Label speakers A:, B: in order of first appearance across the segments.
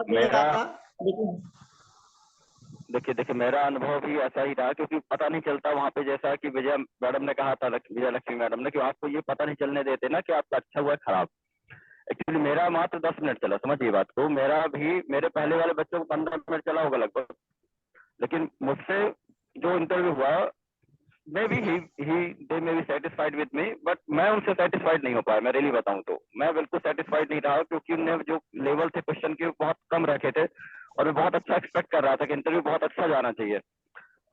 A: दे रहा
B: मेरा
A: था, लेकिन
B: देखिए देखिए मेरा अनुभव भी ऐसा ही रहा, क्योंकि पता नहीं चलता वहाँ पे, जैसा कि विजय मैडम ने कहा था, विजय लक्ष्मी मैडम ने, कि आपको ये पता नहीं चलने देते ना कि आपका अच्छा हुआ है खराब। एक्चुअली मेरा मात्र 10 मिनट चला, समझिए बात को। मेरा भी, मेरे पहले वाले बच्चों को 15 मिनट चला होगा लगभग, लेकिन मुझसे जो इंटरव्यू हुआ, may be he they may be satisfied with me, but मैं उनसे सेटिस्फाइड नहीं हो पाया। मैं रियली बताऊं तो मैं बिल्कुल सेटिस्फाइड नहीं रहा, क्योंकि उन्होंने जो लेवल थे क्वेश्चन के बहुत कम रखे थे, और मैं बहुत अच्छा एक्सपेक्ट कर रहा था कि इंटरव्यू बहुत अच्छा जाना चाहिए।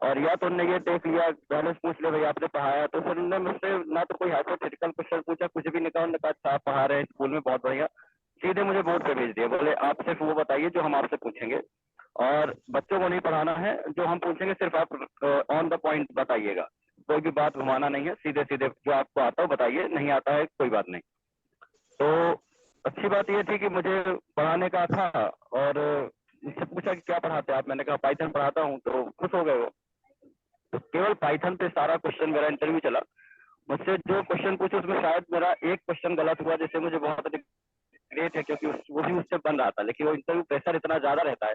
B: और या तो उन्होंने ये देख लिया, पहले से पूछ लिया भाई आपने पढ़ाया, तो फिर उन्होंने मुझसे ना तो कोई हाइपोथेटिकल क्वेश्चन पूछा, कुछ भी नहीं कहा। उन्होंने कहा अच्छा आप पढ़ा रहे हैं स्कूल में, बहुत बढ़िया। सीधे मुझे बोर्ड पे भेज दिया, बोले आप सिर्फ वो बताइए जो हम आपसे पूछेंगे, और बच्चों को नहीं पढ़ाना है, जो हम पूछेंगे सिर्फ आप ऑन द पॉइंट बताइएगा, कोई भी बात घुमाना नहीं है, सीधे सीधे जो आपको आता हो बताइए, नहीं आता है कोई बात नहीं। तो अच्छी बात ये थी कि मुझे पढ़ाने का था, और मुझसे पूछा कि क्या पढ़ाते हैं आप, मैंने कहा पाइथन पढ़ाता हूँ, तो खुश हो गए वो। तो केवल पाइथन पे सारा क्वेश्चन मेरा इंटरव्यू चला। मुझसे जो क्वेश्चन पूछे उसमें शायद मेरा एक क्वेश्चन गलत हुआ, जिससे मुझे बहुत ग्रेट है, क्योंकि वो भी मुझसे बन रहा था, लेकिन वो इंटरव्यू प्रेशर इतना ज्यादा रहता है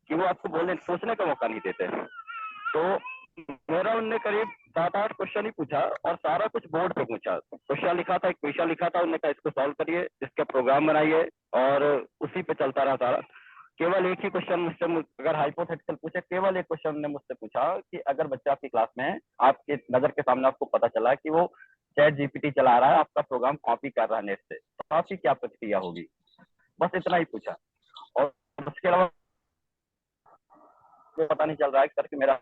B: कि वो आपको बोलने सोचने का मौका नहीं देते। तो मेरा उनने करीब 7-8 क्वेश्चन ही पूछा, और सारा कुछ बोर्ड पे पूछा। क्वेश्चन लिखा था, एक क्वेश्चन लिखा था, उन्होंने कहा इसको सॉल्व करिए, इसका प्रोग्राम बनाइए, और उसी पे चलता रहा सारा। केवल एक ही क्वेश्चन मुझसे, अगर हाइपोथेटिकल पूछे, केवल एक क्वेश्चन ने मुझसे पूछा कि अगर बच्चा आपकी क्लास में है, आपके नजर के सामने आपको पता चला कि वो चैट जीपीटी चला रहा है, आपका प्रोग्राम कॉपी कर रहा है नेट से, तो आपकी क्या प्रतिक्रिया होगी? बस इतना ही पूछा, और उसके अलावा पता नहीं चल रहा है करके मेरा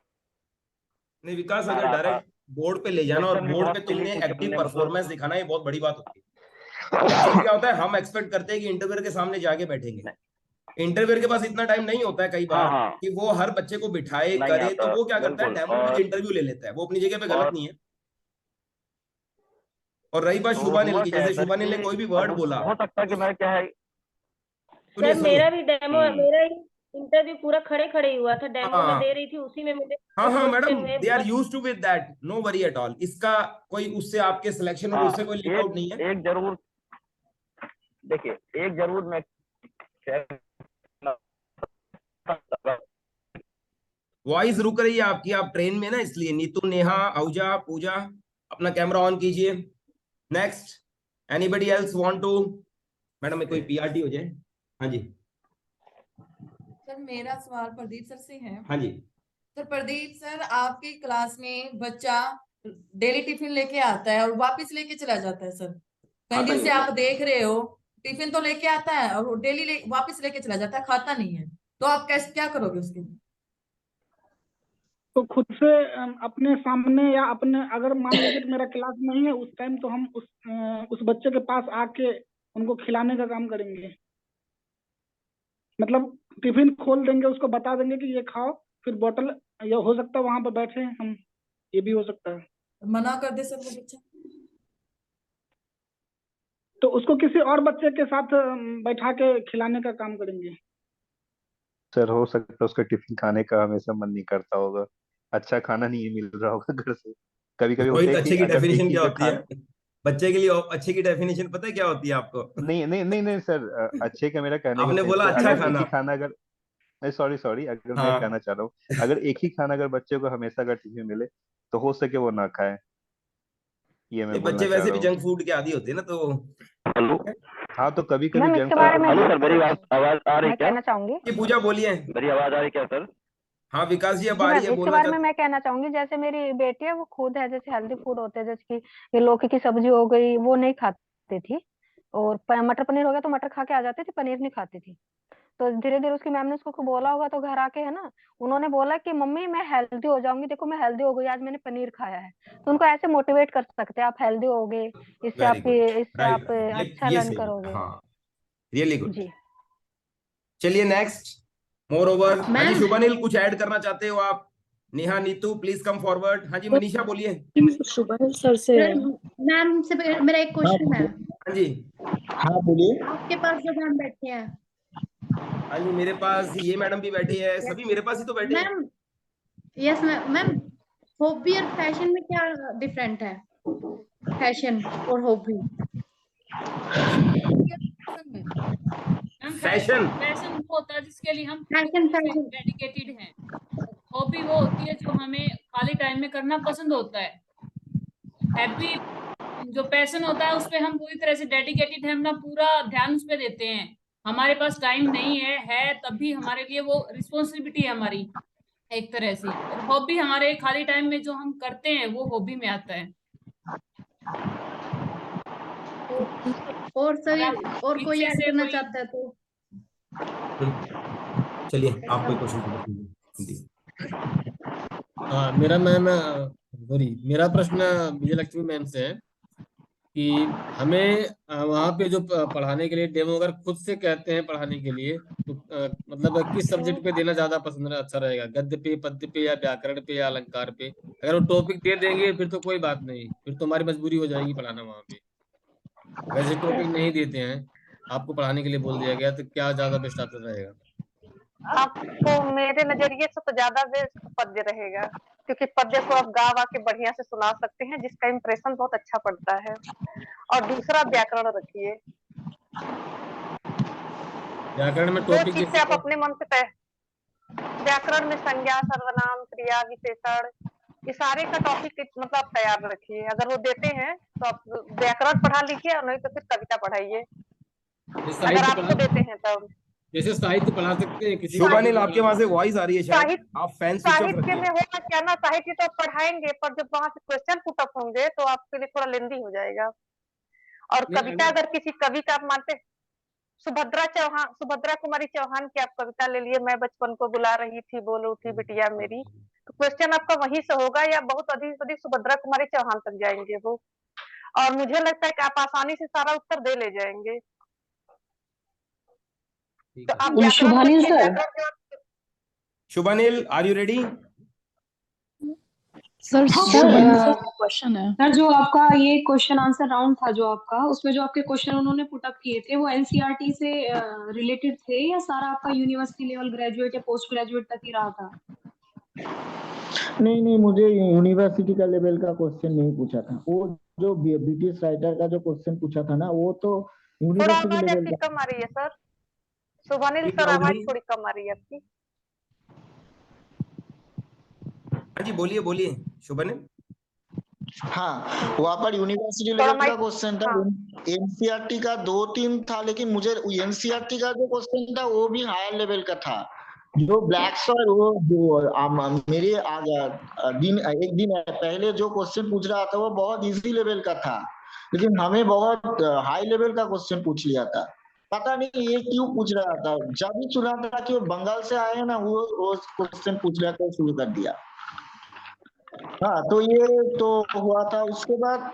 C: नहीं विकास,
B: आ
C: अगर
B: रहा था।
C: डायरेक्ट बोर्ड पे ले जाना और
B: क्वेश्चन भी
C: बोर्ड
B: बहुत
C: पे
B: सिली
C: तुमने
B: पूछे
C: एक्टिव
B: उनने, मतलब
C: परफॉर्मेंस दिखाना, ये बहुत बड़ी बात होती है। एक्चुअली क्या होता है, हम एक्सपेक्ट करते हैं कि इंटरव्यूअर के सामने जाके बैठेंगे, इंटरव्यूअर के पास इतना टाइम नहीं होता है कई
B: हाँ
C: बार
B: हाँ
C: कि वो हर बच्चे को बिठाए
B: नहीं
C: करे, तो
B: आता,
C: वो क्या करता है,
B: बिल्कुल।
C: डेमो विद
B: और
C: इंटरव्यू ले लेता है, वो अपनी जगह पे गलत
B: और
C: नहीं है। और रही बात
B: तो
C: शुभानिल
B: हुआ
C: की,
B: क्या है
C: जैसे
B: सर
C: शुभानिल ने
B: कि
C: कोई भी
B: अब
C: वर्ड बोला,
B: हो सकता है कि
C: उस
B: मैं क्या है।
C: सुनिए
D: सर
C: सुनिए।
D: मेरा भी डेमो, मेरा इंटरव्यू पूरा खड़े खड़े ही हुआ था, डेमो में दे
C: हाँ
D: रही थी, उसी में मुझे
C: हाँ हाँ मैडम,
D: क्वेश्चन हुए
C: दे आर
D: बस।
C: Use to with that, no worry at all. इसका कोई उससे आपके सिलेक्शन और
B: हाँ
C: उससे कोई लीक आउट
B: एक
C: नहीं है।
B: एक जरूर, देखिए एक जरूर मैं
C: वॉइस रुक रही है आपकी, आप ट्रेन में ना, इसलिए। नीतू, नेहा, आहूजा, पूजा, अपना कैमरा ऑन कीजिए। Next, anybody else want to? Madam में कोई पीआरटी हो जाए। हाँ जी,
E: सर मेरा सवाल प्रदीप सर से है।
C: हाँ जी।
E: सर प्रदीप सर, आपकी क्लास में बच्चा डेली टिफिन लेके आता है और वापस लेके चला जाता है सर, कई
C: खाता
E: दिन
C: नहीं
E: से
C: है।
E: आप देख रहे हो, टिफिन तो लेके आता है और डेली वापस लेके चला जाता है, खाता नहीं है, तो आप कैसे क्या करोगे उसके लिए?
F: तो खुद से अपने सामने, या अपने, अगर मान लीजिए कि मेरा क्लास नहीं है उस टाइम, तो हम उस बच्चे के पास आके उनको खिलाने का काम करेंगे। मतलब टिफिन खोल देंगे, उसको बता देंगे कि ये खाओ, फिर बोतल, या हो सकता है वहां पर बैठे हम, ये भी हो सकता है।
E: मना कर दे सर वो बच्चा?
F: तो उसको किसी और बच्चे के साथ बैठा के खिलाने का काम करेंगे।
G: सर हो सकता है उसका टिफिन खाने का हमेशा मन नहीं करता होगा, अच्छा खाना नहीं मिल रहा होगा घर से। कभी कभी होता
C: रोहित,
G: है कि
C: अच्छे की
G: अगर एक
C: डेफिनेशन
G: ही
C: क्या
G: का
C: होती है?
G: खाना।
C: बच्चे के लिए अच्छे की डेफिनेशन पता है क्या होती है आपको?
G: नहीं नहीं नहीं नहीं सर, अच्छे का मेरा कहने का
C: आपने
G: सेंस
C: बोला
G: है,
C: अच्छा
G: अगर एक
C: खाना।
G: ही खाना, अगर नहीं, सॉरी सॉरी, अगर मैं कहना
C: हाँ,
G: चाह रहा हूँ, अगर एक ही खाना अगर बच्चे को हमेशा अगर टिफिन मिले, तो हो सके वो ना खाए, ये मैं
C: नहीं
G: बोलना
C: बच्चे
G: चाह
C: वैसे
G: रहा
C: भी
G: हूँ।
C: जंक फूड के आदी होते हैं ना, तो
B: हेलो।
G: हाँ तो कभी कभी
H: मैम
G: जंक
H: इसके
G: फूड
H: बारे में
B: हेलो सर, मेरी आवाज आ रही
H: मैं
B: क्या?
H: कहना चाहूंगी।
C: ये पूजा बोलिए।
B: मेरी आवाज आ रही क्या सर?
C: हाँ विकास जी, अब
H: जी
C: आ रही
H: मैम,
C: है,
H: इसके
C: बोलना
H: बारे में
C: चाहते।
H: मैं कहना चाहूंगी, जैसे मेरी बेटी है वो खुद है, जैसे हेल्दी फूड होते हैं, जैसे कि ये लौकी की सब्जी हो गई, वो नहीं खाती थी। और मटर पनीर हो गया तो मटर खा के आ जाती थी, पनीर नहीं खाती थी। तो धीरे धीरे उसकी मैम ने उसको बोला होगा, तो घर आके है ना, उन्होंने बोला कि मम्मी मैं हेल्दी हो जाऊंगी, देखो मैं हेल्दी हो गई, आज मैंने पनीर खाया है। तो उनको ऐसे मोटिवेट कर सकते हैं, आप हेल्दी होगे, इससे
C: वेरी
H: आपकी,
C: गुड,
H: इससे
C: राइट
H: आप
C: राइट,
H: अच्छा
C: ये
H: लर्न
C: सही है,
H: करोगे।
C: हाँ, रियली गुड।
H: जी
C: चलिए नेक्स्ट, मोर ओवर। हाँ जी
I: मैम,
C: शुभानील, कुछ ऐड करना चाहते हो आप? Neha, Neetu, please come forward. हाँ जी मनीषा बोलिए।
I: शुभल सर से मैम से मेरा एक
A: हाँ
I: क्वेश्चन है।
A: बोलिए।
C: हाँ जी।
A: हाँ बोलिए।
I: आपके पास जो मैम बैठे हैं,
C: हाँ जी, मेरे पास ये मैडम भी बैठी है, सभी मेरे पास ही तो बैठे हैं।
I: Ma'am, yes ma'am, ma'am hobby और फैशन में क्या डिफरेंट है? फैशन और हॉबी
E: हॉबी और पैशन में
C: फैशन
J: फैशन वो होता है जिसके लिए हम
I: फैशन फैशन
J: डेडिकेटेड हैं। हॉबी वो होती है जो हमें खाली टाइम में करना पसंद होता है। हैप्पी जो पैशन होता है उस पे हम पूरी तरह से डेडिकेटेड है, अपना पूरा ध्यान उस पे देते हैं। हमारे पास टाइम नहीं है तब भी हमारे लिए वो रिस्पॉन्सिबिलिटी है हमारी एक तरह से। और हॉबी हमारे खाली टाइम में जो हम करते हैं वो हॉबी में आता है।
I: और सभी
J: आप
I: और कोई
J: पीछे
I: ऐड
J: से
I: करना
J: कोई-
I: चाहता है तो
C: चलिए आप कोई क्वेश्चन कीजिए।
K: हाँ मेरा मैम सॉरी मेरा प्रश्न विजय लक्ष्मी मैम से है कि हमें वहाँ पे जो पढ़ाने के लिए डेमो अगर खुद से कहते हैं पढ़ाने के लिए तो मतलब किस सब्जेक्ट पे देना ज्यादा पसंद अच्छा रहेगा, गद्य पे, पद्य पे, या व्याकरण पे, या अलंकार पे? अगर वो टॉपिक दे देंगे फिर तो कोई बात नहीं, फिर तो हमारी मजबूरी हो जाएगी पढ़ाना वहाँ पे। अगर जैसे टॉपिक नहीं देते हैं, आपको पढ़ाने के लिए बोल दिया गया, तो क्या ज्यादा बेस्ट ऑप्शन रहेगा?
H: आपको मेरे नजरिए से तो ज्यादा बेस्ट पद्य रहेगा, क्योंकि पद्य को आप गा वा के बढ़िया से सुना सकते हैं, जिसका इम्प्रेशन बहुत अच्छा पड़ता है। और दूसरा व्याकरण रखिए,
K: व्याकरण में
H: जो
K: टॉपिक
H: चीज से
K: जैसे
H: आप अपने मन से तय। व्याकरण में संज्ञा, सर्वनाम, क्रिया, विशेषण, ये सारे का टॉपिक मतलब आप तैयार रखिए। अगर वो देते हैं तो आप व्याकरण पढ़ा लीजिए, और नहीं तो फिर कविता पढ़ाइए, अगर
K: साहित्य
H: आपको देते हैं तब।
K: जैसे साहित्य पढ़ा सकते हैं किसी
C: शुभ
K: का
C: अनिल, आपके वहां से वॉइस आ रही है, शायद
H: साहित्य
C: आप फैन स्विच ऑफ
H: साहित्य में
C: रखिए।
H: होगा क्या ना, साहित्य तो आप पढ़ाएंगे, पर जब वहां से क्वेश्चन पुटअप होंगे तो आपके लिए थोड़ा लेंदी हो जाएगा। और कविता अगर किसी कवि का आप मानते, सुभद्रा कुमारी चौहान की आप कविता ले लिए, मैं बचपन को बुला रही थी बोल उठी बिटिया मेरी, तो क्वेश्चन आपका वहीं से होगा, या बहुत अधिक अधिक सुभद्रा कुमारी चौहान तक जाएंगे वो। और मुझे लगता है कि आप आसानी से सारा उत्तर दे ले जाएंगे। तो आप व्याकरण
L: शुभानिल
H: रखिए,
L: सर।
H: व्याकरण जो
C: शुभ Anil, are you ready?
L: Sir
I: question है
L: सर, जो आपका ये क्वेश्चन आंसर राउंड था जो आपका, उसमें जो आपके क्वेश्चन उन्होंने पुट अप किए थे वो एनसीईआरटी से रिलेटेड थे, या सारा आपका यूनिवर्सिटी लेवल, ग्रेजुएट या पोस्ट ग्रेजुएट तक ही रहा था?
A: नहीं, मुझे यूनिवर्सिटी का लेवल का क्वेश्चन नहीं पूछा था। वो जो ब्रिटिश राइटर का जो क्वेश्चन पूछा था ना, वो तो
H: थोड़ा
A: यूनिवर्सिटी
H: आवाज
A: लेवल
H: आपकी
A: का।
H: कम आ रही है सर। शुभानिल
C: Speak
H: सर, आवाज
C: loudly।
H: थोड़ी कम आ रही है आपकी।
C: हाँ जी, बोलिए बोलिए शुभ अनिल।
A: हाँ, वहाँ पर यूनिवर्सिटी
H: थोड़ा
A: लेवल का
H: माइक।
A: क्वेश्चन था।
H: हाँ।
A: एनसीईआरटी का 2-3 था, लेकिन मुझे एनसीईआरटी का जो क्वेश्चन था वो भी हायर लेवल का था। जो ब्लैक सर वो जो मेरे एक दिन पहले जो क्वेश्चन पूछ रहा था वो बहुत इजी लेवल का था, लेकिन हमें बहुत हाई लेवल का क्वेश्चन पूछ लिया था। पता नहीं ये क्यों पूछ रहा था। जब भी सुना था कि वो बंगाल से आए हैं ना, वो क्वेश्चन पूछ रहा था, शुरू कर दिया। हाँ, तो ये तो हुआ था। उसके बाद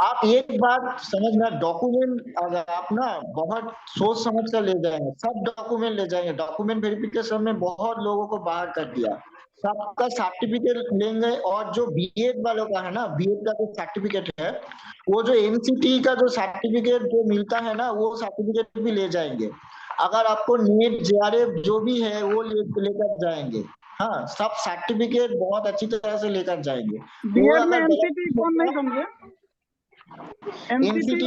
A: आप एक बात समझना, डॉक्यूमेंट अगर आप ना बहुत सोच समझ कर ले जाएंगे, सब डॉक्यूमेंट ले जाएंगे। डॉक्यूमेंट वेरिफिकेशन में बहुत लोगों को बाहर कर दिया। सबका सर्टिफिकेट लेंगे, और जो बीएड वालों का है ना, बीएड का जो सर्टिफिकेट है, वो जो एनसीटी का जो सर्टिफिकेट जो मिलता है ना, वो सर्टिफिकेट भी ले जाएंगे। अगर आपको नीट जेआरएफ जो भी है वो लेकर जाएंगे। हाँ, सब सर्टिफिकेट बहुत अच्छी तरह से लेकर जाएंगे।
F: बीएड में एनसीटी कौन नहीं समझे?
A: एनसीटी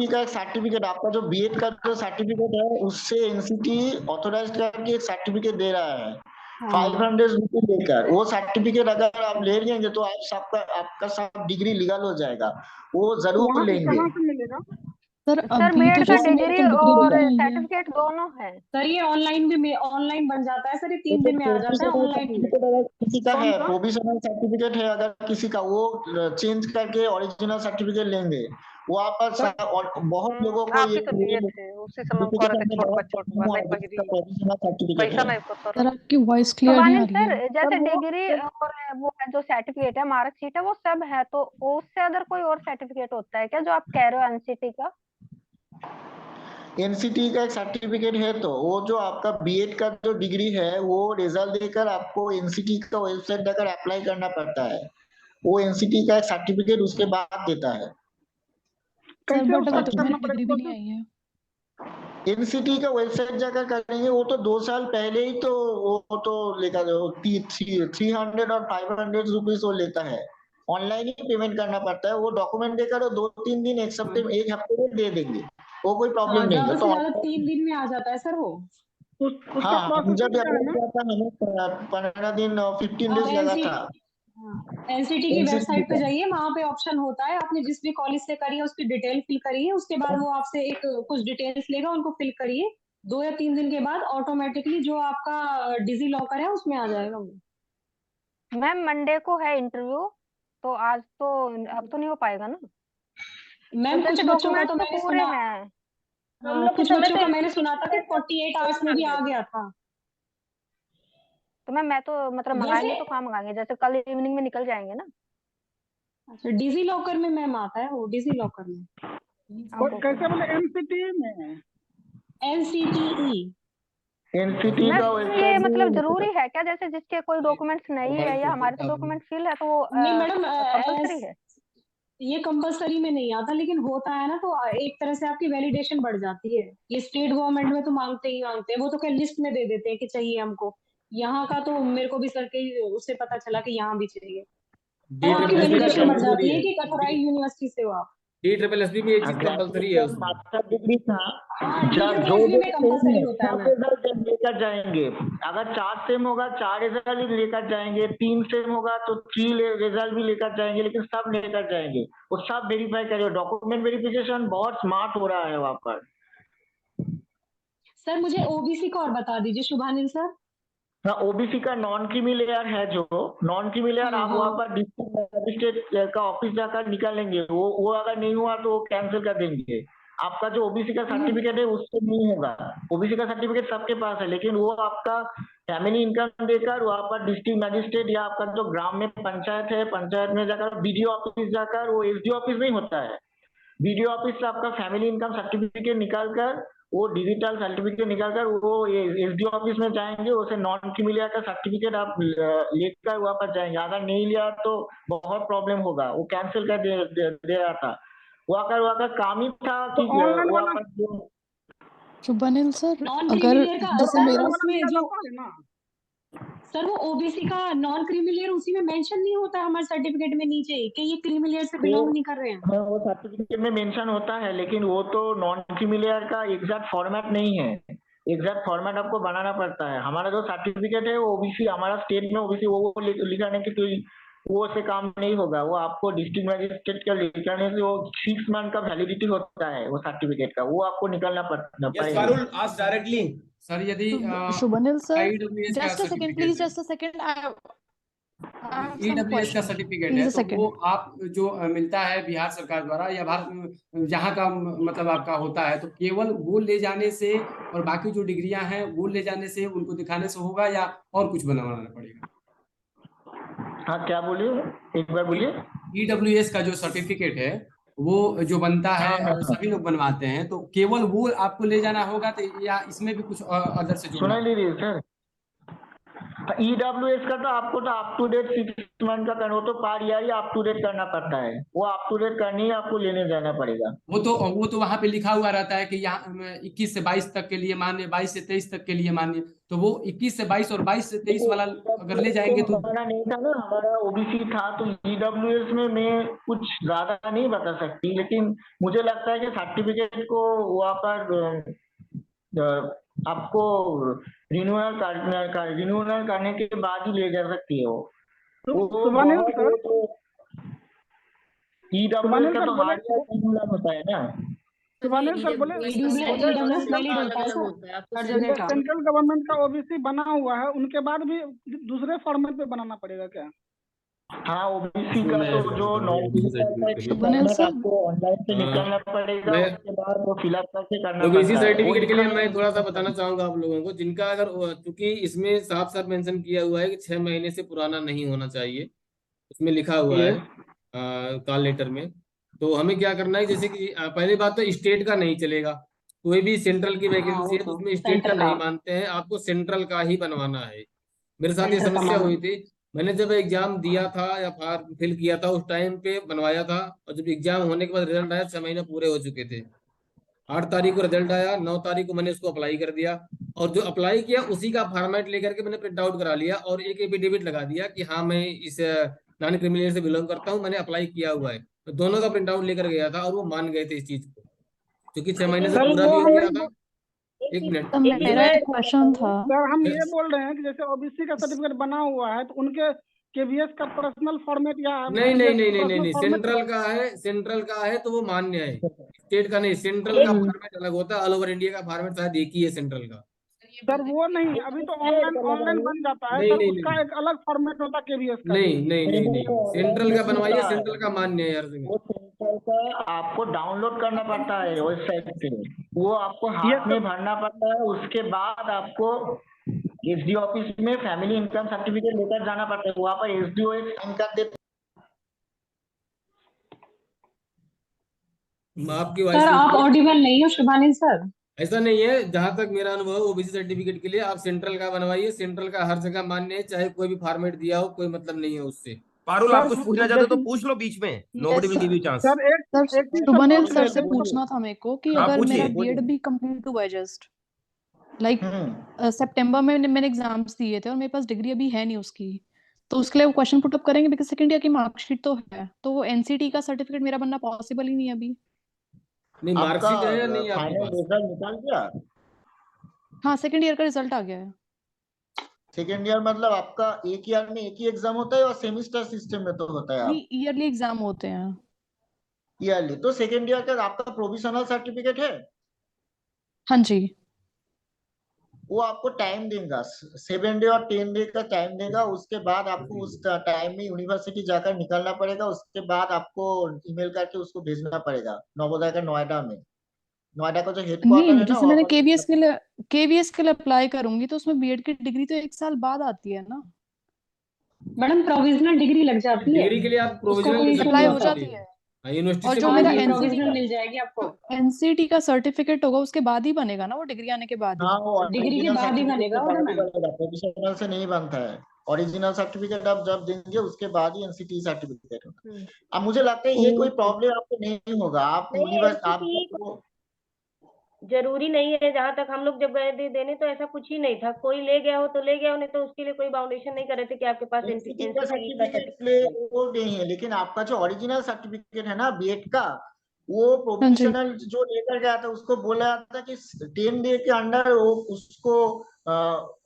A: का एक सर्टिफिकेट, आपका जो बीएड का जो सर्टिफिकेट है, उससे एनसीटी ऑथोराइज करके एक सर्टिफिकेट दे रहा है 500 रुपीज लेकर। वो सर्टिफिकेट अगर आप ले लेंगे तो आपका सब डिग्री लीगल हो जाएगा। वो जरूर लेंगे।
F: कहाँ से मिलेगा?
L: सर
H: बीएड का डिग्री और
L: है
H: सर्टिफिकेट दोनों है
L: सर, ये ऑनलाइन बन जाता है सर, ये 3 दिन में आ जाता है ऑनलाइन।
A: अगर किसी का है प्रोविजनल सर्टिफिकेट है, अगर किसी का, वो चेंज करके ओरिजिनल सर्टिफिकेट लेंगे। वो आपका और बहुत लोगों को
H: आप
A: ये
H: ही तो दिए थे उसी समय हम कर के छोटवा नहीं पकड़ी,
A: प्रोविजनल सर्टिफिकेट
H: पैसा
A: है।
H: नहीं पता।
L: सर आपकी वॉइस क्लियर नहीं आ
H: सुभानिल
L: रही है।
H: सर, जैसे डिग्री और वो है जो सर्टिफिकेट है, मार्कशीट है, वो सब है, तो उससे अदर कोई और सर्टिफिकेट होता है क्या जो आप कह रहे हो एनसीटी का?
A: एनसीटी का एक सर्टिफिकेट है, तो वो जो आपका बीएड का जो डिग्री है, वो रिजल्ट देकर आपको एनसीटी का वेबसाइट जाकर अप्लाई करना पड़ता है। वो एनसीटी का एक सर्टिफिकेट उसके बाद देता है।
L: सर बट अभी तो मेरी डिग्री भी नहीं आई है।
A: एनसीटी का वेबसाइट जाकर करेंगे। वो तो 2 साल पहले ही तो वो तो लेकर 300 और 500 रुपीज वो लेता है। ऑनलाइन ही पेमेंट करना पड़ता है। वो डॉक्यूमेंट देकर 2-3 दिन, एक हफ्ते में दे देंगे। वो कोई प्रॉब्लम नहीं
L: ज्यादा
A: है।
L: से
A: तो
L: ज्यादा 3 दिन में आ जाता है सर वो।
F: उसका
A: हाँ, मुझे
F: प्रोसेसिंग
A: भी
F: क्या है
A: अप्लाई
F: ना?
A: किया था, हमें 15 दिन 15
L: आप
A: डेज लगा था।
L: एनसीटी की
A: NCT
L: वेबसाइट पे
A: का।
L: जाइए, वहां पे ऑप्शन होता है, आपने जिस भी कॉलेज से करी है उसकी डिटेल फिल करिए, उसके बाद वो आपसे एक कुछ डिटेल्स लेगा, उनको फिल करिए, 2 या 3 दिन के बाद ऑटोमेटिकली जो आपका डिजी लॉकर है उसमें आ जाएगा वो।
H: मैम मंडे को है इंटरव्यू, तो आज तो अब तो नहीं हो पाएगा ना?
L: मैम
H: तो
L: कुछ
H: जैसे
L: बच्चों का
H: डॉक्यूमेंट्स
L: तो
H: तो
L: मैंने
H: पूरे
L: सुना,
H: हैं।
D: हम लोग के
L: कुछ
D: समय
L: बच्चों
D: पे
L: का मैंने सुना था कि 48 आवर्स में भी आ गया था।
H: तो मैम मैं तो मतलब मंगाएंगे
L: वैसे
H: तो कहाँ मंगाएंगे, जैसे कल इवनिंग में निकल जाएंगे ना?
L: अच्छा, डिजी लॉकर में मैम आता है वो, डिजी लॉकर में
F: कैसे बोले, एनसीटी में?
L: एनसीटीई।
A: NCT का
H: मैम ये
A: वेबसाइट
H: मतलब
A: भी
H: जरूरी है क्या, जैसे जिसके कोई डॉक्यूमेंट्स नहीं है या हमारे तो डॉक्यूमेंट फिल है तो वो
L: नहीं मैडम,
H: कंपलसरी है?
L: ये कंपलसरी में नहीं आता, लेकिन होता है ना तो एक तरह से आपकी वैलिडेशन बढ़ जाती है। ये स्टेट गवर्नमेंट में तो मांगते ही मांगते हैं, वो तो क्या लिस्ट में दे देते हैं कि चाहिए हमको। यहाँ का तो मेरे को भी सर के उससे पता चला कि यहाँ भी चाहिए, तो आपकी
K: DSSB में
L: वैलिडेशन बढ़
K: कंपलसरी
L: जाती है
K: है।
L: कि कथुराई यूनिवर्सिटी से हो आप।
K: DSSB में ये चीज कंपलसरी है
A: ग्रेजुएशन
K: उसमें।
A: मास्टर डिग्री था।
L: हाँ,
A: जो
L: DSSB में
A: सेम
L: कंपलसरी
A: है
L: होता है
A: सब
L: मैम।
A: रिजल्ट लेकर जाएंगे। अगर 4 सेम होगा 4 रिजल्ट लेकर जाएंगे, 3 सेम होगा तो 3 रिजल्ट भी लेकर जाएंगे, लेकिन सब लेकर जाएंगे। वो सब वेरीफाई करेंगे। डॉक्यूमेंट वेरिफिकेशन बहुत स्मार्ट हो रहा है वहाँ पर।
L: सर मुझे ओबीसी का और बता दीजिए, शुभानिल सर।
A: हाँ, ओबीसी का नॉन क्रीमी लेयर है, जो नॉन क्रीमी लेयर आप वहाँ पर डिस्ट्रिक्ट मजिस्ट्रेट का ऑफिस जाकर निकालेंगे। वो अगर नहीं हुआ तो वो कैंसिल कर देंगे। आपका जो ओबीसी का सर्टिफिकेट है उससे नहीं होगा। ओबीसी का सर्टिफिकेट सबके पास है, लेकिन वो आपका फैमिली इनकम देकर वहाँ पर डिस्ट्रिक्ट मजिस्ट्रेट या आपका जो ग्राम में पंचायत है, पंचायत में जाकर बीडीओ ऑफिस जाकर, वो एसडीओ ऑफिस नहीं होता है, बीडीओ ऑफिस से आपका फैमिली इनकम सर्टिफिकेट निकाल कर, वो डिजिटल सर्टिफिकेट निकाल कर वो एसडीओ ऑफिस में जाएंगे, उसे नॉन क्रीमिलियर का सर्टिफिकेट आप लेकर वहाँ पर जाएंगे। अगर नहीं लिया तो बहुत प्रॉब्लम होगा। वो कैंसिल कर दे रहा था। वहाँ का काम ही था
F: तो
A: कि
F: ऑनलाइन
A: वहाँ
F: वाला,
A: पर जो
M: शुभनिल सर,
L: नॉन
M: अगर
L: क्रीमिलियर का
M: जैसे
L: सर
M: मेरा
L: उसमें
F: लिया
L: जो
F: जाता है ना?
L: सर वो ओबीसी का नॉन क्रीमिलियर उसी में मेंशन नहीं होता है हमारे सर्टिफिकेट में नीचे कि ये क्रीमिलियर से बिलोंग नहीं कर रहे हैं।
A: हाँ, वो सर्टिफिकेट में मेंशन होता है, लेकिन वो तो नॉन क्रीमिलियर का एग्जैक्ट फॉर्मेट नहीं है। एग्जैक्ट फॉर्मेट आपको बनाना पड़ता है। हमारा जो सर्टिफिकेट है वो ओबीसी, हमारा स्टेट में ओबीसी वो लिखाने की कोई वो से काम नहीं होगा। वो आपको डिस्ट्रिक्ट मजिस्ट्रेट का लिखाने से वो 6 मंथ का वैलिडिटी होता है वो सर्टिफिकेट का, वो आपको निकालना
C: यस
A: पड़ेगा।
C: Parul, ask directly.
K: सर यदि
M: शुभनिल सर,
K: IWS का
M: just a second please, just a second, I have some
K: EWS का
M: क्वेश्चन,
K: सर्टिफिकेट
M: प्लीज
K: है
M: अ
K: तो
M: सेकंड।
K: वो आप जो मिलता है बिहार सरकार द्वारा या भारत जहाँ का मतलब आपका होता है, तो केवल वो ले जाने से और बाकी जो डिग्रियां हैं वो ले जाने से उनको दिखाने से होगा या और कुछ बनवाना पड़ेगा?
A: हाँ, क्या बोलिए, एक बार बोलिए।
K: EWS का जो सर्टिफिकेट है वो जो बनता है
A: हाँ,
K: सभी लोग बनवाते हैं, तो केवल वो आपको ले जाना होगा तो या इसमें भी कुछ अदर से जोड़ना
A: सुनाई नहीं रही सर। EWS का तो आपको तो अप टू डेट 6 मंथ का करना, वो तो पार ईयर ही अप टू डेट करना पड़ता है। वो अप टू डेट करनी ही आपको लेने जाना पड़ेगा।
K: वो तो वहां पे लिखा हुआ रहता है कि यहाँ 21 से 22 तक के लिए मान्य, 22 से 23 तक के लिए मान्य, तो वो 21 से 22 और 22 से 23 वाला अगर ले जाएंगे तो
A: हमारा नहीं था ना, हमारा ओबीसी था, तो EWS में मैं कुछ ज्यादा नहीं बता सकती, लेकिन मुझे लगता है कि सर्टिफिकेट को वहाँ पर आपको रिन्यूअल करने के बाद ही ले जा सकती है वो
F: शुभनिल
A: बहुत
F: सर,
A: EWS का
F: सर
A: तो
F: बोले,
A: हार्ड रिन्यूअल होता है ना।
F: शुभनिल सर बोले,
L: EWS वैलिड होता है सर हर जगह का।
F: सेंट्रल गवर्नमेंट का ओबीसी बना हुआ है, उनके बाद भी दूसरे फॉर्मेट पे बनाना पड़ेगा क्या?
A: हाँ, ओबीसी का तो जो
M: शुभनिल सर,
A: आपको ऑनलाइन से निकालना पड़ेगा,
K: मैं
A: उसके बाद वो फिलअप करके करना
K: ओबीसी
A: पड़ता है।
K: सर्टिफिकेट के लिए मैं थोड़ा सा बताना चाहूंगा आप लोगों को, जिनका अगर क्योंकि इसमें साफ साफ मेंशन किया हुआ है कि 6 महीने से पुराना नहीं होना चाहिए, उसमें लिखा हुआ है कॉल लेटर में। तो हमें क्या करना है, जैसे कि पहली बात तो स्टेट का नहीं चलेगा, कोई भी सेंट्रल की वैकेंसी है तो उसमें स्टेट का नहीं मानते हैं, आपको सेंट्रल का ही बनवाना है। मेरे साथ ये
L: सेंटर का
K: समस्या
L: माना।
K: हुई थी, मैंने जब एग्जाम दिया था या फॉर्म फिल किया था उस टाइम पे बनवाया था, और जब एग्जाम होने के बाद रिजल्ट आया 6 महीने पूरे हो चुके थे। 8 तारीख को रिजल्ट आया, 9 तारीख को मैंने उसको अप्लाई कर दिया, और जो अप्लाई किया उसी का फॉर्मेट लेकर के मैंने प्रिंट आउट करा लिया और एक एफिडेविट लगा दिया कि हाँ मैं इस नॉन क्रिमिनल से बिलोंग करता हूँ, मैंने अप्लाई किया हुआ है। तो दोनों का प्रिंट आउट लेकर गया था और वो मान गए थे इस चीज को। क्योंकि 6 महीने से
F: सर
K: पूरा
F: वो
K: भी हो गया
F: हम
K: था। एक मिनट,
M: तो मेरा एक क्वेश्चन था।
F: सर हम ये बोल रहे हैं कि जैसे ओबीसी का सर्टिफिकेट बना हुआ है तो उनके केवीएस का पर्सनल फॉर्मेट या
K: नहीं नहीं
F: EPS
K: नहीं
F: का
K: नहीं नहीं
F: पर्सनल
K: नहीं,
F: फॉर्मेट
K: सेंट्रल का है तो वो मान्य है, स्टेट का नहीं। सेंट्रल का फॉर्मेट अलग होता है, ऑल ओवर इंडिया का फॉर्मेट शायद एक ही है सेंट्रल का।
F: सर वो नहीं, अभी तो ऑनलाइन बन जाता है
K: नहीं
F: सर,
K: नहीं
F: उसका
K: नहीं
F: एक अलग फॉर्मेट होता है केवीएस का
K: नहीं
F: भी।
K: नहीं नहीं नहीं, सेंट्रल का बनवाइए, सेंट्रल का मान्य है यार।
A: वो सेंट्रल का आपको डाउनलोड करना पड़ता है वेबसाइट से, वो आपको हाथ में भरना पड़ता है। उसके बाद आपको एसडी ऑफिस में फैमिली इनकम सर्टिफिकेट लेकर जाना पड़ता है, वहाँ पर एसडीओ एक साइन कर देते
K: आपकी
L: सर
K: वॉइस
L: आप ऑडिबल नहीं हो शुभानी सर।
K: ऐसा नहीं है, जहां तक मेरा अनुभव ओबीसी सर्टिफिकेट के लिए आप सेंट्रल का बनवाइए, सेंट्रल का हर जगह मान्य है, चाहे कोई भी फॉर्मेट दिया हो, कोई मतलब नहीं है उससे।
C: पारुल,
F: सर
C: आप कुछ पूछना चाहते हो तो पूछ लो बीच में, nobody will give you chance.
F: Sir एक
M: सर
F: चीज सर
M: शुभनील
F: पूछ
M: सर
F: रहे
M: से
F: थे।
M: पूछना था मेरे को कि
C: हाँ,
M: अगर मेरा
C: पूछिए।
M: बीएड भी कंप्लीट हुआ है जस्ट लाइक सितंबर में मैंने एग्जाम्स दिए थे और मेरे पास डिग्री अभी है नहीं उसकी, तो उसके लिए वो क्वेश्चन पुट अप करेंगे बिकॉज सेकंड ईयर की मार्कशीट तो है, तो वो एनसीटी का सर्टिफिकेट मेरा बनना पॉसिबल ही नहीं है अभी।
K: नहीं,
A: आपका
K: मार्कशीट है या नहीं आपके
A: फाइनल
K: पास?
A: रिजल्ट निकाल दिया?
M: हाँ सेकंड ईयर का रिजल्ट आ गया है।
A: सेकेंड ईयर मतलब आपका एक ईयर में एक ही एग्जाम होता है और सेमिस्टर सिस्टम में तो होता है? आप
M: नहीं ईयरली एग्जाम होते हैं।
A: ईयरली, तो सेकेंड ईयर का आपका प्रोविजनल सर्टिफिकेट है?
M: हाँ जी।
A: वो आपको टाइम देगा, 7 डे और 10 डे का टाइम देगा। उसके बाद आपको उस टाइम में यूनिवर्सिटी जाकर निकलना पड़ेगा। उसके बाद आपको ईमेल करके उसको भेजना पड़ेगा नवोदय का नोएडा में। नोएडा का जो हेडक्वार्टर
M: नहीं
A: है ना,
M: जैसे
A: वहाँ
M: मैंने
A: पर
M: केवीएस के लिए अप्लाई करूंगी तो उसमें बीएड की डिग्री तो 1 साल बाद आती है ना।
L: मैडम प्रोविजनल डिग्री लग जाती है,
K: डिग्री के लिए आप
L: उसका
K: प्रोविजनल
L: कोई
K: ले
L: इशू
K: सकते
L: नहीं
K: हो
M: अप्लाई हो
L: होता।
M: जाती है।
K: यूनिवर्सिटी
M: और
K: से
M: जो
L: हाँ
M: मेरा
L: जी
K: प्रोविजनल
L: प्रोविजनल मिल जाएगी आपको।
M: एनसीटी का सर्टिफिकेट होगा उसके बाद ही बनेगा ना, वो डिग्री आने के बाद ही।
A: हाँ, वो
L: डिग्री के
A: ओरिजिनल
L: बाद ही
A: सर्टिफिकेट के
L: बनेगा वो
A: बाद ही
L: मैम।
A: बनेगा, प्रोविजनल से नहीं बनता है। ओरिजिनल सर्टिफिकेट आप जब देंगे उसके बाद ही एनसीटी सर्टिफिकेट होगा। अब मुझे लगता है ये कोई प्रॉब्लम आपको नहीं होगा। आप
D: नहीं
A: यूनिवर्स आप
D: एनसीटी जरूरी नहीं है, जहाँ तक हम लोग जब गए थे देने तो ऐसा कुछ ही नहीं था, कोई ले गया हो तो ले गया हो, नहीं तो उसके लिए कोई बाउंडेशन नहीं कर रहे थे कि आपके पास
A: एनसीटी का
D: एनसीटी का
A: सर्टिफिकेट ले वो नहीं है, लेकिन आपका जो ओरिजिनल सर्टिफिकेट है ना बीएड का, वो
M: हाँ जी।
A: प्रोविजनल जो लेकर गया था उसको बोला था कि 10 डे के अंदर वो उसको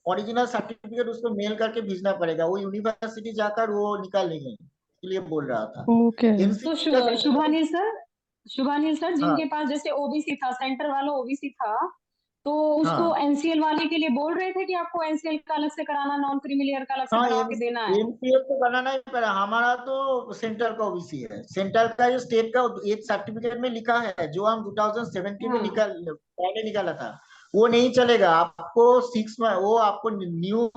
A: ओरिजिनल सर्टिफिकेट उसको मेल करके भेजना पड़ेगा। वो यूनिवर्सिटी जाकर वो निकाल लेंगे, इसलिए बोल रहा था।
M: ओके।
L: तो
A: एनसीटी का
L: शुभानील सर
A: हाँ
L: जिनके पास जैसे ओबीसी था, सेंटर वाला ओबीसी था, तो उसको
A: हाँ
L: एनसीएल वाले के लिए बोल रहे थे कि आपको एनसीएल का अलग से कराना, नॉन क्रीमिलियर का अलग से
A: हाँ,
L: बनवा के देना है।
A: एनपीएस तो बनाना ही पड़ा। हमारा तो सेंट्रल का ओबीसी है, सेंट्रल का जो स्टेट का एक सर्टिफिकेट में लिखा है जो हम 2017 में पहले निकाला था, वो नहीं चलेगा। आपको 6 वो आपको न्यू